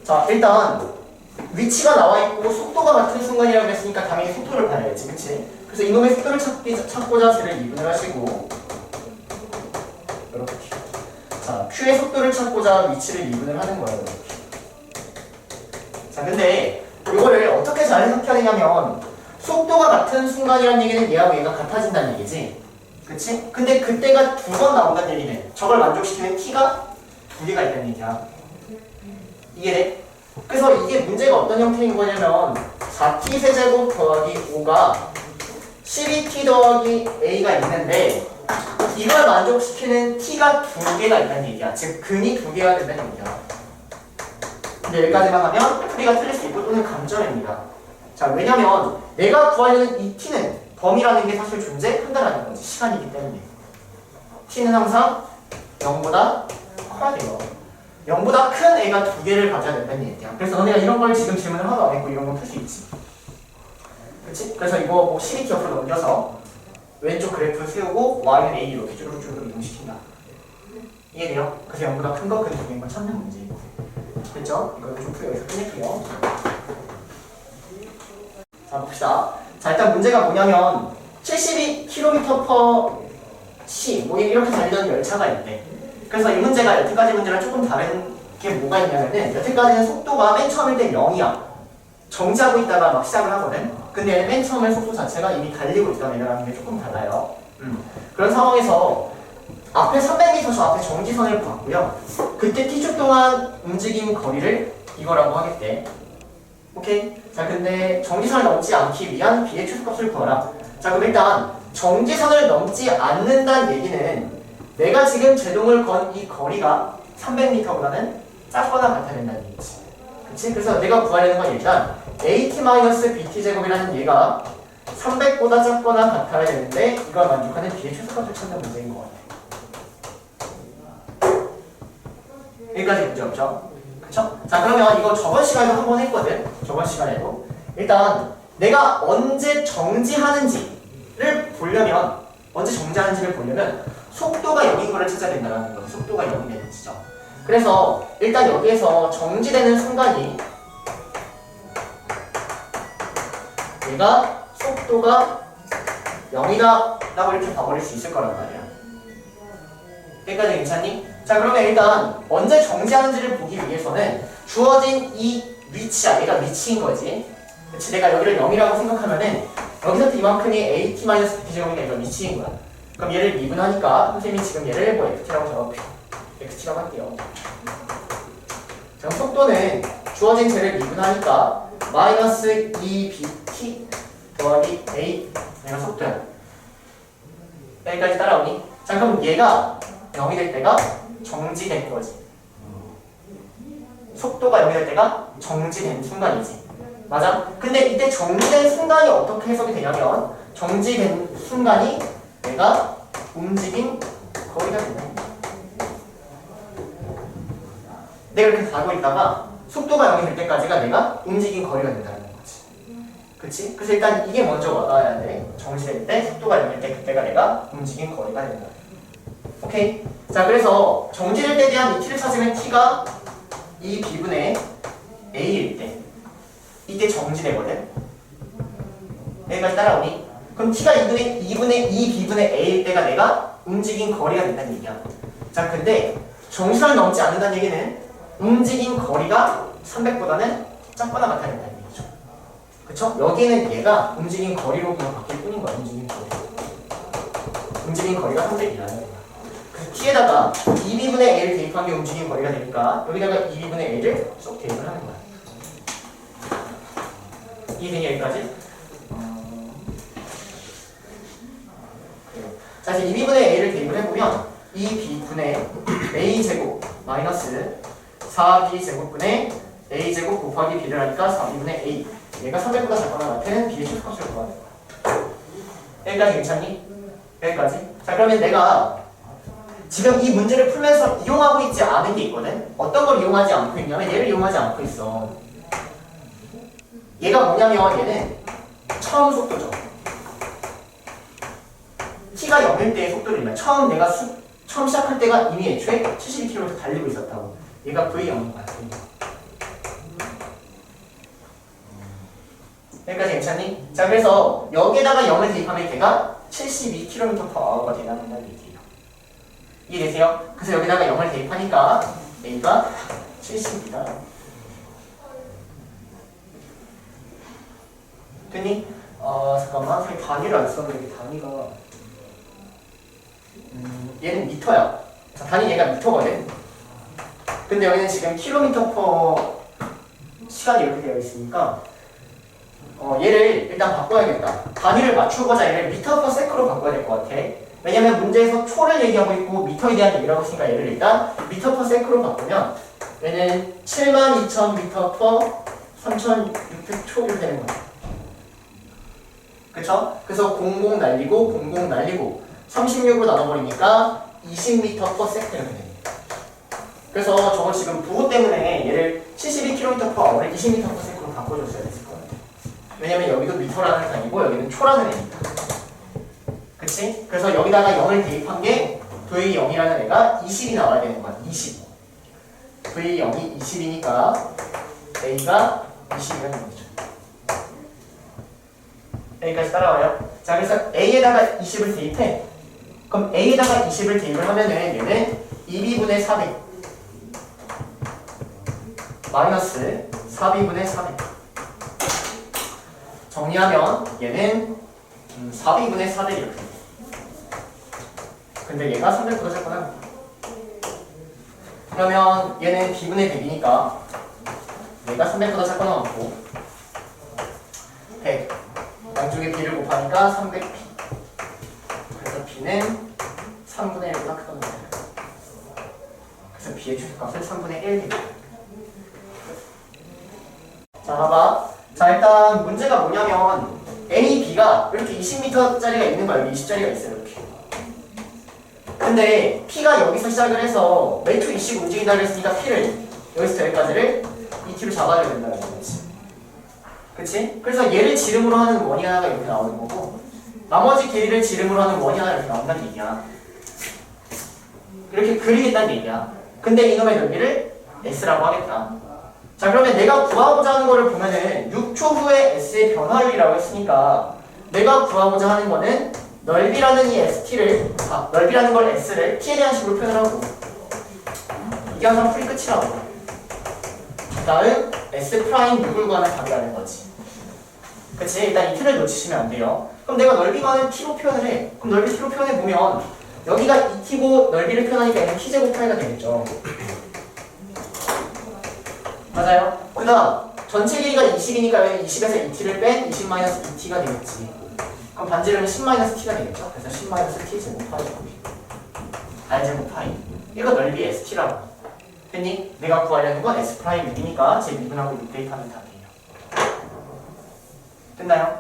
자, 일단 위치가 나와 있고 속도가 같은 순간이라고 했으니까 당연히 속도를 봐야겠지, 그치? 그래서 이놈의 속도를 찾고자 쟤를 미분을 하시고 이렇게. 자, Q의 속도를 찾고자 위치를 미분을 하는 거예요, 이렇게. 자, 근데 이거를 어떻게 잘 해석해야 되냐면 속도가 같은 순간이라는 얘기는 얘하고 얘가 같아진다는 얘기지, 그치? 근데 그때가 두 번 나온다는 얘기는 저걸 만족시키는 T가 두 개가 있다는 얘기야. 이해돼? 그래서 이게 문제가 어떤 형태인 거냐면 4t 세제곱 더하기 5가 12t 더하기 a가 있는데 이걸 만족시키는 t가 두 개가 있다는 얘기야. 즉 근이 두 개가 된다는 얘기야. 근데 여기까지만 하면 풀이가 틀릴 수 있고 또는 감점입니다. 자, 왜냐면 내가 구하려는 이 t는 범위라는 게 사실 존재한다라는 거지. 시간이기 때문에 t는 항상 0보다 커야 돼요. 0보다 큰 애가 두 개를 가져야 된다는 얘기야. 그래서 너네가 이런 걸 지금 질문을 하나도 안 했고 이런 건 풀 수 있지. 그렇지? 그래서 이거 뭐 12t 옆으로 넘겨서 왼쪽 그래프 세우고 y는 a 이렇게 쭈르륵 이동시킨다. 이해돼요? 그래서 0보다 큰 거, 큰 두 개인 걸 찾는 문제. 됐죠? 이거 좀 풀이 여기서 끝낼게요. 자, 봅시다. 자, 일단 문제가 뭐냐면 72km/h 뭐 이렇게 달리던 열차가 있대. 그래서 이 문제가 여태까지 문제랑 조금 다른 게 뭐가 있냐면은 여태까지는 속도가 맨 처음일 때 0이야. 정지하고 있다가 막 시작을 하거든. 근데 맨 처음에 속도 자체가 이미 달리고 있던 애라는 게 조금 달라요. 그런 상황에서 앞에 300m 저 앞에 정지선을 봤고요. 그때 t초 동안 움직인 거리를 이거라고 하겠대. 오케이? 자, 근데 정지선을 넘지 않기 위한 비의 최소값을 구하라. 자, 그럼 일단 정지선을 넘지 않는다는 얘기는 내가 지금 제동을 건 이 거리가 300m보다는 작거나 같아야 된다는 얘기지. 그치? 그래서 내가 구하려는 건 일단 AT-BT 제곱이라는 얘가 300보다 작거나 같아야 되는데 이걸 만족하는 B의 최소값을 찾는 문제인 것 같아. 여기까지 문제 없죠? 그쵸? 자, 그러면 이거 저번 시간에도 한번 했거든? 저번 시간에도. 일단 내가 언제 정지하는지를 보려면 속도가 0인 거를 찾아야 된다는 거예요. 속도가 0이 되는 지점. 그래서 일단 여기에서 정지되는 순간이 얘가 속도가 0이다 라고 이렇게 봐버릴 수 있을 거란 말이야. 여기까지 괜찮니? 자, 그러면 일단 언제 정지하는지를 보기 위해서는 주어진 이 위치야. 얘가 위치인 거지. 그치? 내가 여기를 0이라고 생각하면은 여기서부터 이만큼이 AT-BT제곱이 얘가 위치인 거야. 그럼 얘를 미분하니까 선생님이 지금 얘를 뭐 FT라고 적어볼게요. XT라고 할게요. 자, 속도는 주어진 쟤를 미분하니까 마이너스 2BT 더하기 A 얘가 속도야. 여기까지 따라오니? 자, 그럼 얘가 0이 될 때가 정지된 거지. 속도가 0이 될 때가 정지된 순간이지. 맞아? 근데 이때 정지된 순간이 어떻게 해석이 되냐면 정지된 순간이 내가 움직인 거리가 된다. 내가 이렇게 가고 있다가 속도가 0이 될 때까지가 내가 움직인 거리가 된다는 거지. 그치? 그래서 일단 이게 먼저 와닿아야 돼. 정지될 때 속도가 0일 때 그때가 내가 움직인 거리가 된다. 오케이? 자, 그래서 정지될 때에 대한 이 t를 찾으면 t가 이 b분의 a일 때 이때 정지되거든. 여기까지 따라오니? 그럼 t가 2분의 2b분의 a일 때가 내가 움직인 거리가 된다는 얘기야. 자, 근데 정지선을 넘지 않는다는 얘기는 움직인 거리가 300보다는 작거나 같아야 된다는 얘기죠. 그쵸? 여기는 얘가 움직인 거리로 그냥 바뀔 뿐인 거야. 움직인 거리가 300이라는 거야. 그래서 t에다가 2b분의 a를 대입한 게 움직인 거리가 되니까 여기다가 2b분의 a를 쏙 대입을 하는 거야. 이해되니 여기까지? 자, 이제 2b분의 a를 대입을 해보면 2b분의 a제곱 마이너스 4b제곱분의 a제곱 곱하기 b를 하니까 4b분의 a 얘가 300보다 작거나 같은 b의 최소값을 구하는 거야. 여기까지 괜찮니? 여기까지? 자, 그러면 내가 지금 이 문제를 풀면서 이용하고 있지 않은 게 있거든? 어떤 걸 이용하지 않고 있냐면 얘를 이용하지 않고 있어. 얘가 뭐냐면 얘는 처음 속도죠. t가 0일 때의 속도를 이면 처음 시작할 때가 이미 애초에 72km 달리고 있었다고. 얘가 V0인 거야. 괜찮니? 자, 그래서 여기에다가 0을 대입하면 걔가 72km/h가 된다는 얘기예요. 이해되세요? 그래서 여기다가 0을 대입하니까 A가 70이다. 됐니? 잠깐만, 저기 단위를 안 썼는데 단위가 얘는 미터야. 자, 단위 얘가 미터거든. 근데 여기는 지금 킬로미터 퍼 시간이 이렇게 되어 있으니까 얘를 일단 바꿔야겠다. 단위를 맞추고자 얘를 미터 퍼 세크로 바꿔야 될 것 같아. 왜냐면 문제에서 초를 얘기하고 있고 미터에 대한 얘기를 하고 있으니까 얘를 일단 미터 퍼 세크로 바꾸면 얘는 72,000미터 퍼 3,600초로 되는 거야. 그쵸? 그래서 00 날리고 00 날리고 36으로 나눠버리니까 20m per second가 됩니다. 그래서 저거 지금 부호 때문에 얘를 72km/h를 20m per second로 바꿔줬어야 됐을 거예요. 왜냐면 여기도 미터라는 단위고 여기는 초라는 애니까. 그치? 그래서 여기다가 0을 대입한 게 V0이라는 애가 20이 나와야 되는 거야. 20. V0이 20이니까 A가 20이라는 거죠. 여기까지 따라와요. 자, 그래서 A에다가 20을 대입해. 그럼 A에다가 20을 대입을 하면은 얘는 2b분의 400 마이너스 4b분의 400 정리하면 얘는 4b분의 400 이렇게 돼. 근데 얘가 300보다 작구나. 그러면 얘는 b분의 100이니까 얘가 300보다 작거나 많고 100 양쪽에 b를 곱하니까 300b. 그래서 b는 3분의 1보다 크다는 거예요. 그래서 b의 최소값은 3분의 1 됩니다. 자, 봐봐. 자, 일단 문제가 뭐냐면 A이 B가 이렇게 20m짜리가 있는 거야. 여기 20짜리가 있어요. 이렇게. 근데 P가 여기서 시작을 해서 매초 2씩 움직인다 그랬으니까 P를 여기서 여기까지를 2t로 잡아줘야 된다는 거지. 그치? 그래서 얘를 지름으로 하는 원이 하나가 이렇게 나오는 거고 나머지 길이를 지름으로 하는 원이 하나 이렇게 나온다는 얘기야. 이렇게 그리겠다는 얘기야. 근데 이놈의 넓이를 S라고 하겠다. 자, 그러면 내가 구하고자 하는 거를 보면은 6초 후에 S의 변화율이라고 했으니까 내가 구하고자 하는 거는 넓이라는 이 ST를 넓이라는 걸 S를 T에 대한 식으로 표현을 하고 이게 항상 풀이 끝이라고. 그 다음 S 프라임 6을 구하는 답이라는 거지. 그치? 일단 이 틀을 놓치시면 안 돼요. 그럼 내가 넓이만은 T로 표현을 해. 그럼 넓이 T로 표현해 보면 여기가 2T고 넓이를 표현하니까 얘는 T제곱 파이가 되겠죠. 맞아요? 그 다음 전체 길이가 20이니까 여기 20에서 2t를 뺀 20-2t가 되겠지. 그럼 반지름은 10-t가 되겠죠? 그래서 10-t 제곱 파이 R제곱 파이. 이거 넓이 ST라고. 됐니? 내가 구하려는 건 S 프라임 6이니까 제 미분하고 6 대입하면 답이에요. 됐나요?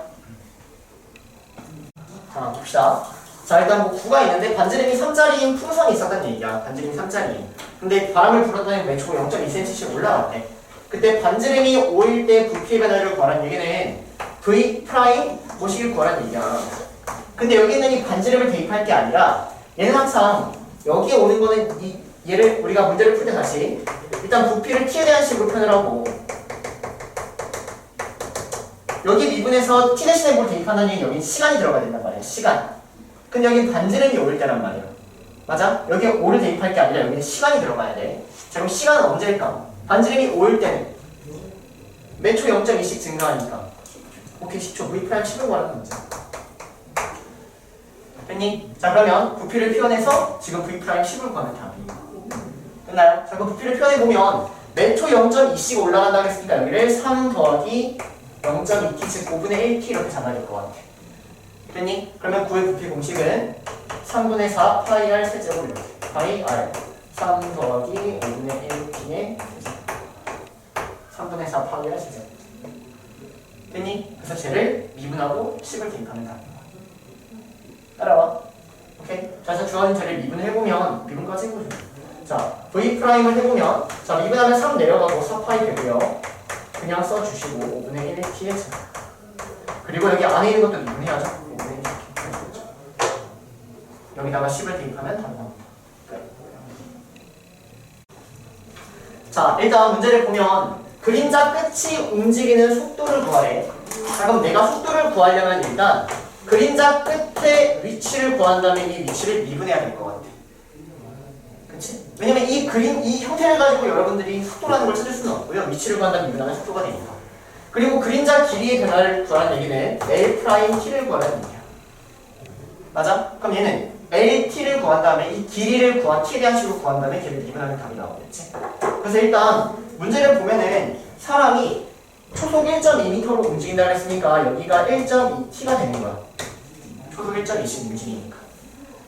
자, 봅시다. 자, 일단 뭐 9가 있는데 반지름이 3짜리인 풍선이 있었다는 얘기야. 반지름이 3짜리. 근데 바람을 불었더니 매초 0.2cm씩 올라갔대. 그때 반지름이 5일 때 부피의 변화를 구하라는 얘기는 V 프라임 모식을 구하라는 얘기야. 근데 여기는 이 반지름을 대입할 게 아니라 얘는 항상 여기에 오는 거는 얘를 우리가 문제를 풀 때 다시 일단 부피를 t에 대한 식으로 표현을 하고 여기 미분에서 t 대신에 뭘 대입한다는 얘기는 여기 시간이 들어가야 된단 말이야. 시간. 근데 여긴 반지름이 5일 때란 말이야. 맞아? 여기에 5를 대입할 게 아니라 여기는 시간이 들어가야 돼. 자, 그럼 시간은 언제일까? 반지름이 5일 때는 매초 0.2씩 증가하니까 오케이 10초 V 프라임 10을 구하는 문제. 됐니? 자, 그러면 부피를 표현해서 지금 V 프라임 10을 구하는 답이에요. 됐나요? 자, 그 부피를 표현해보면 매초 0.2씩 올라간다고 했으니까 여기를 3 더하기 0.2t 즉 5분의 1t 이렇게 잡아야 될 것 같아. 됐니? 그러면 9의 부피 공식은 3분의 4 파이 r 세제곱 이렇게 파이 r 3 더하기 5분의 1t의 3분의 4 파이 r 세제곱. 됐니? 그래서 쟤를 미분하고 10을 대입하면 답이야. 따라와. 오케이? 자, 그래서 주어진 쟤를 미분해보면 미분까지 해보죠. 자, V 프라임을 해보면 자, 미분하면 3 내려가고 4파이 되고요. 그냥 써주시고 5분의 1t의 제곱. 그리고 여기 안에 있는 것도 미분해야죠. 5분의 1t. 여기다가 10을 대입하면 답이 나옵니다. 자, 일단 문제를 보면 그림자 끝이 움직이는 속도를 구하래. 자, 그럼 내가 속도를 구하려면 일단 그림자 끝의 위치를 구한 다음에 이 위치를 미분해야 될 것 같아. 그치? 왜냐면 이 형태를 가지고 여러분들이 속도라는 걸 찾을 수는 없고요. 위치를 구한 다음에 미분하면 속도가 되니까. 그리고 그림자 길이의 변화를 구하는 얘기는 L'T를 구하라는 얘기야. 맞아? 그럼 얘는 LT를 구한 다음에 이 길이를 구한 T에 대한 식으로 구한 다음에 걔를 미분하면 답이 나오겠지. 그래서 일단 문제를 보면은 사람이 초속 1.2m로 움직인다고 했으니까 여기가 1.2t가 되는 거야. 초속 1.2씩 움직이니까.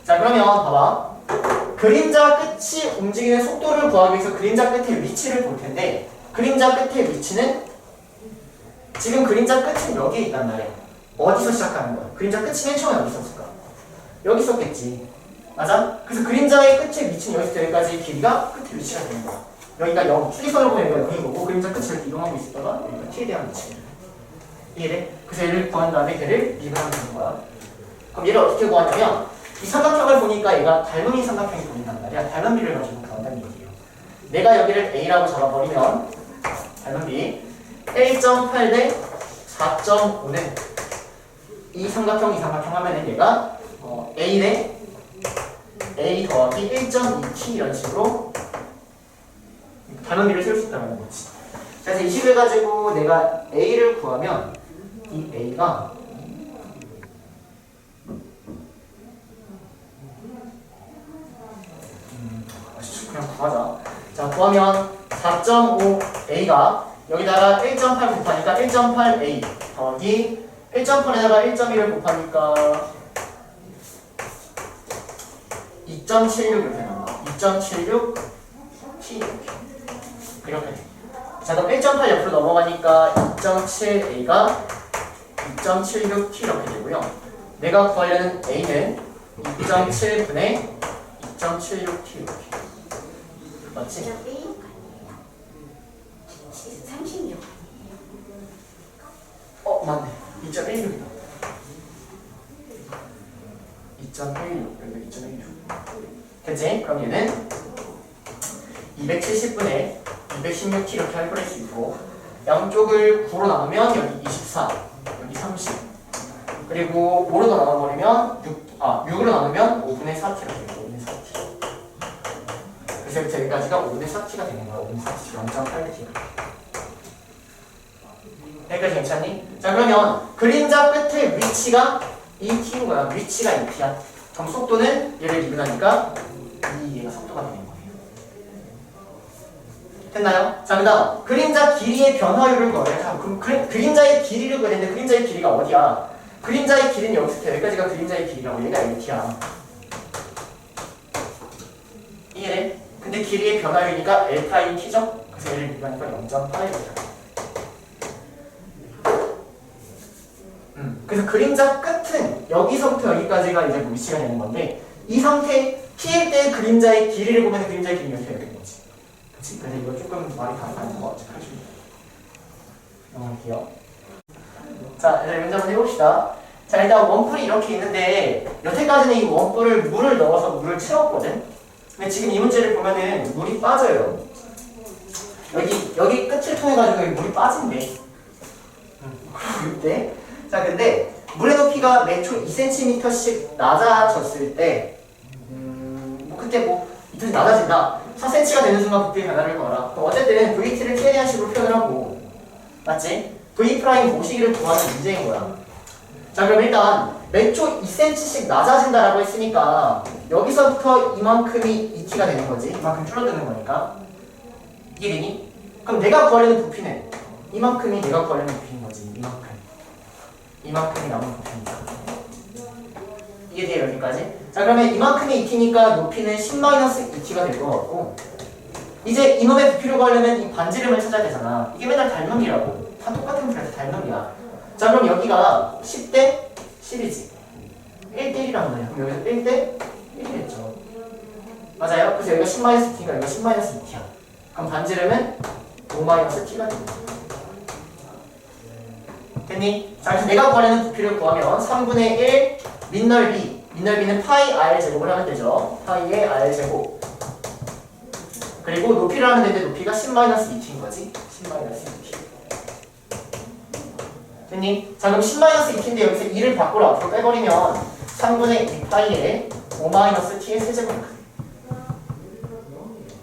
자, 그러면 봐봐. 그림자 끝이 움직이는 속도를 구하기 위해서 그림자 끝의 위치를 볼 텐데, 그림자 끝의 위치는 지금 그림자 끝은 여기에 있단 말이야. 어디서 시작하는 거야? 그림자 끝이 맨 처음에 어디 있었을까? 여기 있었겠지. 맞아? 그래서 그림자의 끝의 위치는 여기서 여기까지 길이가 끝의 위치가 되는 거야. 여기가 0, 추리선을 보면 여기가 0인 거고, 그림자 끝을 이렇게 이동하고 있었다가 여기가 t에 대한 위치. 이해돼? 그래서 얘를 구한 다음에 걔를 미분하면 되는 거야. 그럼 얘를 어떻게 구하냐면 이 삼각형을 보니까 얘가 닮은이 삼각형이 보인단 말이야. 닮은 비를 가지고 구한다는 얘기예요. 내가 여기를 a라고 잡아버리면 닮은 비 1.8 대 4.5는 이 삼각형 하면은 얘가 a 대 a 더하기 1.2t 이런 식으로 닮은 비를 세울 수 있다는 거지. 그래서 이 식을 가지고 내가 a를 구하면 이 a가 그냥 구하자. 자, 구하면 4.5a가 여기다가 1.8 곱하니까 1.8a 더하기 1.8에다가 1.1을 곱하니까 2.76 이렇게 나와. 2.76t 이렇게. 자, 그럼 1.8 옆으로 넘어가니까 2.7a가 2.76t 이렇게 되고요. 내가 구하려는 a는 2.7분의 2.76t 이렇게. 맞지? 36. 맞네. 2.16이다. 2.16. 여기 2.16. 됐지? 그럼 얘는 270분의 216t 이렇게 할거릴 수 있고, 양쪽을 9로 나누면 여기 24, 여기 30. 그리고 5로 더 나눠버리면 6으로 나누면 5분의 4t가 되고 5분의 4t. 그래서 여기까지가 5분의 4t가 되는 거야. 5분의 4t, 0.8t. 여기까지 괜찮니? 자, 그러면 그림자 끝의 위치가 이 t인 거야. 위치가 이 t야. 그럼 속도는 얘를 미분하니까 얘가 속도가 되는 거예요. 됐나요? 자, 그 다음 그림자 길이의 변화율을 구하래. 자, 그럼 그림자의 길이를 구했는데 그림자의 길이가 어디야? 그림자의 길이는 여기서부터 여기까지가 그림자의 길이라고. 얘가 t야. 이해돼? 근데 길이의 변화율이니까 L'T죠? 그래서 얘를 미분하니까 0.8이죠. 그래서 그림자 끝은 여기서부터 여기까지가 이제 위치가 되는 건데, 이 상태 T일 때 그림자의 길이를 보면 그림자의 길이가 이렇게 되는 거지. 그치? 그래서 이거 조금 말이 다르다는 거 어떻게 해줍니다. 넘어갈게요. 자, 이제 문제 한번 해봅시다. 자, 일단 원뿔이 이렇게 있는데 여태까지는 이 원뿔을 물을 넣어서 물을 채웠거든. 근데 지금 이 문제를 보면은 물이 빠져요. 여기 끝을 통해 가지고 물이 빠진대. 이때. 자, 근데 물의 높이가 매초 2cm씩 낮아졌을 때, 그때 이틀 낮아진다. 4cm가 되는 순간 부피의 변화를 구하라. 그럼 어쨌든 VT를 최대한 식으로 표현을 하고, 맞지? V 프라임 모시기를 구하는 문제인 거야. 자, 그럼 일단 매초 2cm씩 낮아진다라고 했으니까 여기서부터 이만큼이 2t가 되는 거지. 이만큼 줄어드는 거니까. 이해되니? 그럼 내가 구하려는 부피는 이만큼이 내가 구하려는 부피인 거지. 이만큼이 남은 부피입니다. 이해돼요, 여기까지? 자, 그러면 이만큼이 2t니까 높이는 10-2t가 될 것 같고, 이제 이놈의 부피를 구하려면 이 반지름을 찾아야 되잖아. 이게 맨날 닮음이라고. 다 똑같은 부피라서 닮음이야. 자, 그럼 여기가 10대 10이지. 1대 1이란 말이야. 그럼 여기서 1대 1이겠죠. 맞아요? 그래서 여기가 10-t니까 여기가 10-2t야. 그럼 반지름은 5-t가 됩니다. 됐니? 자, 그래서 내가 구하려는 부피를 구하면 3분의 1 민넓이는 파이 r 제곱을 하면 되죠. 파이의 r 제곱. 그리고 높이를 하면 되는데 높이가 10-2t인 거지. 10-2t. 됐니? 자 그럼 10-2t인데 여기서 2를 밖으로 앞으로 빼버리면 3분의 2파이에 5-t의 세제곱이 돼.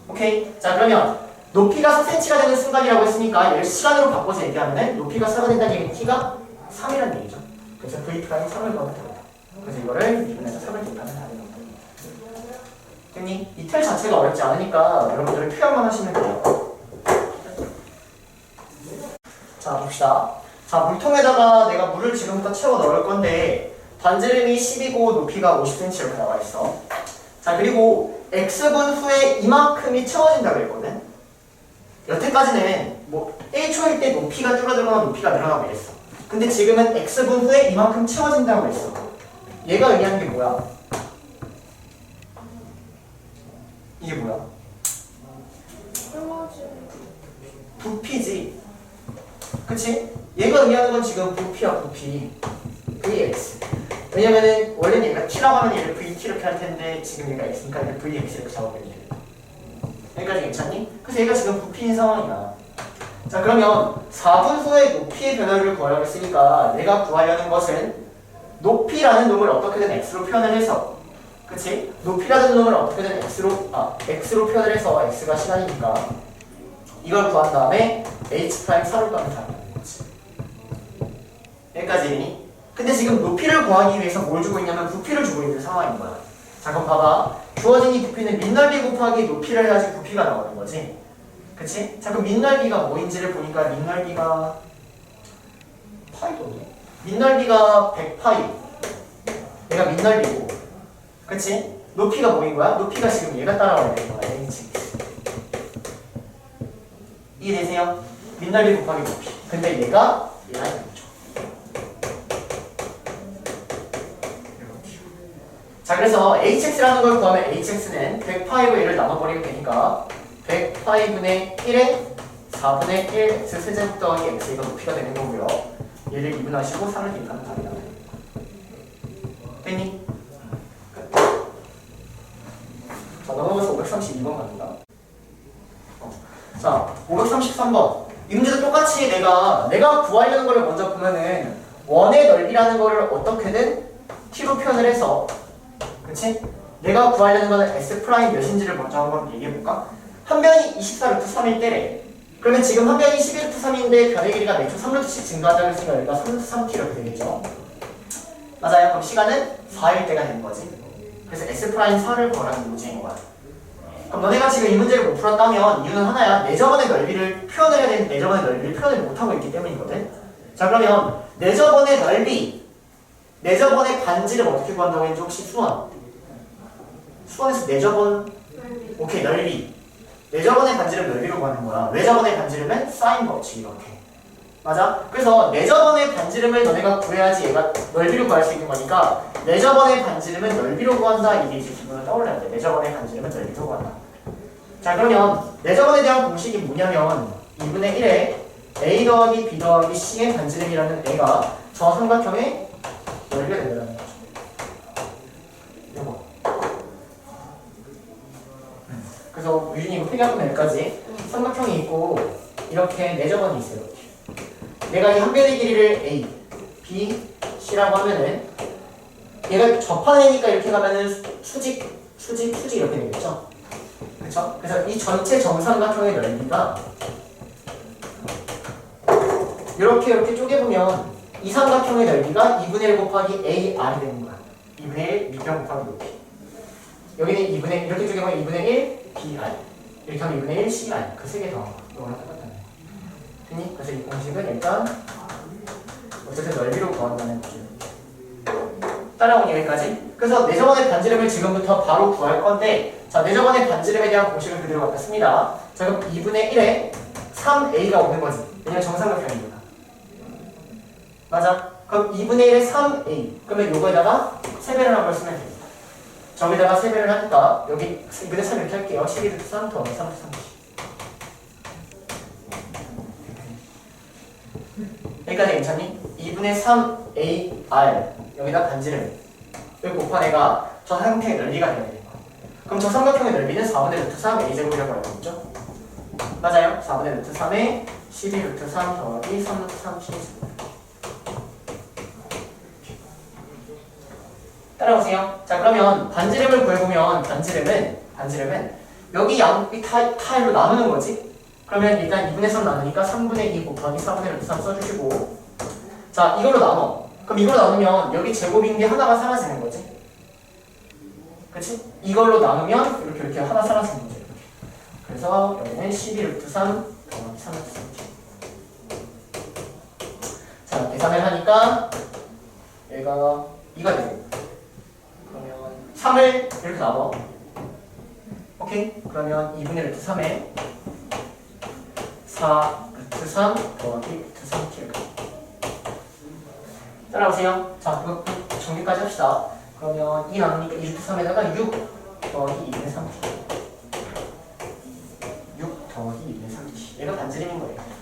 오케이? 자 그러면 높이가 4cm가 되는 순간이라고 했으니까 얘를 시간으로 바꿔서 얘기하면은 높이가 4가 된다는 얘기는 t가 3이라는 얘기죠. 그래서 v 프라임 3을 넣으면 됩니다. 그래서 이거를 2분에서 3을 대입하면 답이 나옵니다. 됐니? 이 틀 자체가 어렵지 않으니까 여러분들은 표현만 하시면 돼요. 자 봅시다. 자 물통에다가 내가 물을 지금부터 채워 넣을 건데 반지름이 10이고 높이가 50cm 이렇게 나와 있어. 자 그리고 x분 후에 이만큼이 채워진다고 했거든. 여태까지는 뭐 1초일 때 높이가 줄어들거나 높이가 늘어나고 이랬어. 근데 지금은 x분 후에 이만큼 채워진다고 했어. 얘가 의미하는 게 뭐야? 이게 뭐야? 부피지. 그치? 얘가 의미하는 건 지금 부피야 부피. vx. 왜냐면은 원래는 얘가 t라고 하면 얘를 vt 이렇게 할 텐데 지금 얘가 x니까 얘를 vx 이렇게 잡아버리면 돼. 여기까지 괜찮니? 그래서 얘가 지금 부피인 상황이야. 자 그러면 4분 후에 높이의 변화를 구하려고 했으니까 내가 구하려는 것은 높이라는 놈을 어떻게든 x로 표현을 해서, 그치? 높이라는 놈을 어떻게든 x로 표현을 해서 x가 시간이니까 이걸 구한 다음에 h'4로 가면 답이 나는 거지. 여기까지니? 근데 지금 높이를 구하기 위해서 뭘 주고 있냐면 부피를 주고 있는 상황인 거야. 자 그럼 봐봐. 주어진 이 부피는 밑넓이 곱하기 높이를 해야지 부피가 나오는 거지. 그치? 자 그럼 밑넓이가 뭐인지를 보니까 밑넓이가 파이도네. 밑넓이가 100파이. 얘가 밑넓이고. 그치? 높이가 뭐인 거야? 높이가 지금 얘가 따라와야 되는 거야. h. 이해되세요? 밑넓이 곱하기 높이. 근데 얘가 얘랑 이거죠. 자 그래서 hx라는 걸 구하면 hx는 100파이로 얘를 나눠버리면 되니까 100파이분의 1에 4분의 1 x 세제곱 더하기 x 이거 높이가 되는 거고요. 얘를 2분하시고 3을 대입하면 답이 나와요. 됐니? 자 넘어가서 532번 갑니다. 자 533번. 이 문제도 똑같이 내가 구하려는 걸 먼저 보면은 원의 넓이라는 거를 어떻게든 t로 표현을 해서, 그치? 내가 구하려는 거는 s 프라임 몇인지를 먼저 한번 얘기해볼까? 한 변이 24루트 3일 때래. 그러면 지금 한 변이 12루트 3인데 변의 길이가 매초 3루트씩 증가하자고 했으니까 여기가 3루트 3t 이렇게 되겠죠? 맞아요. 그럼 시간은 4일 때가 되는 거지. 그래서 s 프라임 4를 구하라는 문제인 거야. 그럼 너네가 지금 이 문제를 못 풀었다면 이유는 하나야. 내저번의 넓이를 표현을 해야 되는데 내저번의 넓이를 표현을 못하고 있기 때문이거든. 자 그러면 내저번의 넓이, 내저번의 반지름 어떻게 구한다고 했는지 혹시 수원에서 내저번 오케이 넓이. 내저번의 반지름 넓이로 구하는 거야. 외저번의 반지름은 사인 법칙 이렇게. 맞아? 그래서 내저번의 반지름을 너네가 구해야지 얘가 넓이로 구할 수 있는 거니까 내저번의 반지름은 넓이로 구한다. 이게 이제 기본으로 떠올려야 돼. 내저번의 반지름은 넓이로 구한다. 자 그러면 내저번에 대한 공식이 뭐냐면 2분의 1에 a 더하기 b 더하기 c의 반지름이라는 애가 저 삼각형의 넓이가 된다는 거죠. 이거. 그래서 유진이 이거 필기하면 여기까지 삼각형이 있고 이렇게 내저번이 있어요. 이렇게. 내가 이 한 변의 길이를 a, b, c라고 하면은 얘가 접하니까 이렇게 가면은 수직 이렇게 되겠죠? 그쵸? 그래서 이 전체 정삼각형의 넓이가 이렇게 쪼개보면 이 삼각형의 넓이가 2분의 1 곱하기 AR이 되는 거야. 2분의 1 밑변 곱하기 높이. 여기는 2분의 1, 이렇게 쪼개보면 2분의 1 BR. 이렇게 하면 2분의 1 CR. 그 세 개 더한 거야. 이거랑 똑같다는 거야. 됐니? 그래서 이 공식은 일단 어쨌든 넓이로 구한다는 거죠. 따라온 여기까지. 그래서 내저번의 반지름을 지금부터 바로 구할 건데, 자 내저번의 반지름에 대한 공식을 그대로 갖다 씁니다. 자 그럼 2분의 1에 3a가 오는 거지. 왜냐면 정삼각형이니까. 맞아? 그럼 2분의 1에 3a. 그러면 요거에다가 세배를 한 걸 쓰면 됩니다. 저기다가 세배를 하니까 여기 2분의 3 이렇게 할게요. 12루트 3 더하기 3루트 3. 여기까지 괜찮니? 2분의 3AR 여기다 반지름 여기 곱한 애가 저 삼각형의 넓이가 되어야 되는 거야. 그럼 저 삼각형의 넓이는 4분의 루트 3 A제곱이라고 알고 있죠? 맞아요? 4분의 루트 3의 12 루트 3 더하기 3 루트 3t. 따라오세요. 자, 그러면 반지름을 구해보면 반지름은 여기 양이 타일로 나누는 거지. 그러면 일단 2분의 3 나누니까 3분의 2 곱하기 4분의 루트 3 써주시고, 자, 이걸로 나눠. 그럼 이걸로 나누면 여기 제곱인 게 하나가 사라지는 거지. 그치? 이걸로 나누면 이렇게 하나 사라지는 거지. 이렇게. 그래서 여기는 12 루트 3 더하기 3 루트 3t. 자, 계산을 하니까 얘가 2가 되고, 그러면 3을 이렇게 나눠. 오케이? 그러면 2분의 루트 3에 4 루트 3 더하기 루트 3t. 따라오세요. 자, 이거 정리까지 합시다. 그러면 2 나누니까 2 루트 3에다가 6 더하기 2분의 3t. 6 더하기 2분의 3t. 얘가 반지름인 거예요.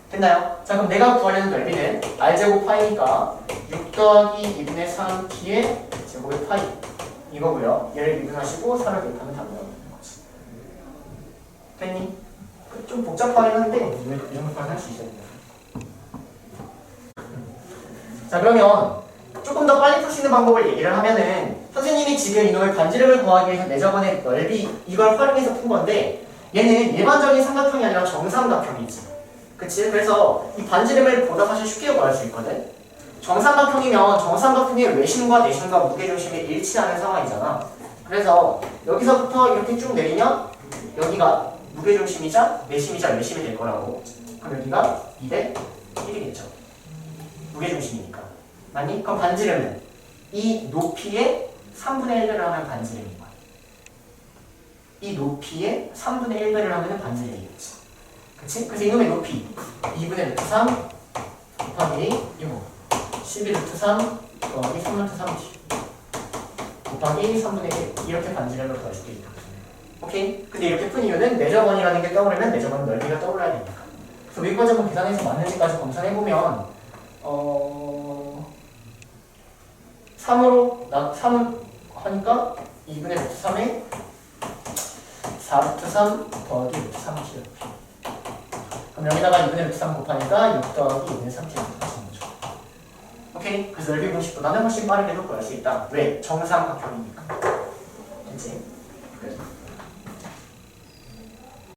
됐나요? 자, 그럼 내가 구하려는 넓이는 r제곱 파이니까 6 더하기 2분의 3t의 제곱의 파이 이거고요. 얘를 미분하시고 4를 대입하면 답이 나오는 거지. 됐니? 좀 복잡하긴 한데 이 정도까지 할 수 있어야 돼요. 자, 그러면 조금 더 빨리 풀 수 있는 방법을 얘기를 하면은 선생님이 지금 이놈의 반지름을 구하기 위해서 내저번에 넓이 이걸 활용해서 푼 건데 얘는 일반적인 삼각형이 아니라 정삼각형이지. 그치? 그래서 이 반지름을 보다 사실 쉽게 구할 수 있거든. 정삼각형이면 정삼각형의 외심과 내심과 무게중심이 일치하는 상황이잖아. 그래서 여기서부터 이렇게 쭉 내리면 여기가 무게중심이자 내심이자 외심이 될 거라고. 그럼 여기가 2대 1이겠죠. 무게중심이니까. 맞니? 그럼 반지름은 이 높이의 3분의 1배를 하면 반지름인 거야. 이 높이의 3분의 1배를 하면 반지름이겠지. 그치? 그래서 이놈의 높이 2분의 루트 3 곱하기 이거 12 루트 3 더하기 3 루트 3t 곱하기 3분의 1 이렇게 반지름을 구할 수도 있다. 오케이? 근데 이렇게 푼 이유는 내저번이라는 게 떠오르면 내저번 넓이가 떠올라야 되니까. 그래서 여기까지 한번 계산해서 맞는지까지 검사해보면 3 하니까 2분의 루트 3에 4 루트 3 더하기 루트 3t. 그럼 여기다가 2분의 루트 3 곱하니까 6 더하기 2분의 3t 이렇게 하시는 거죠. 오케이? 그래서 넓이 공식보다는 훨씬 빠르게도 구할 수 있다. 왜? 정삼각형이니까. 됐지?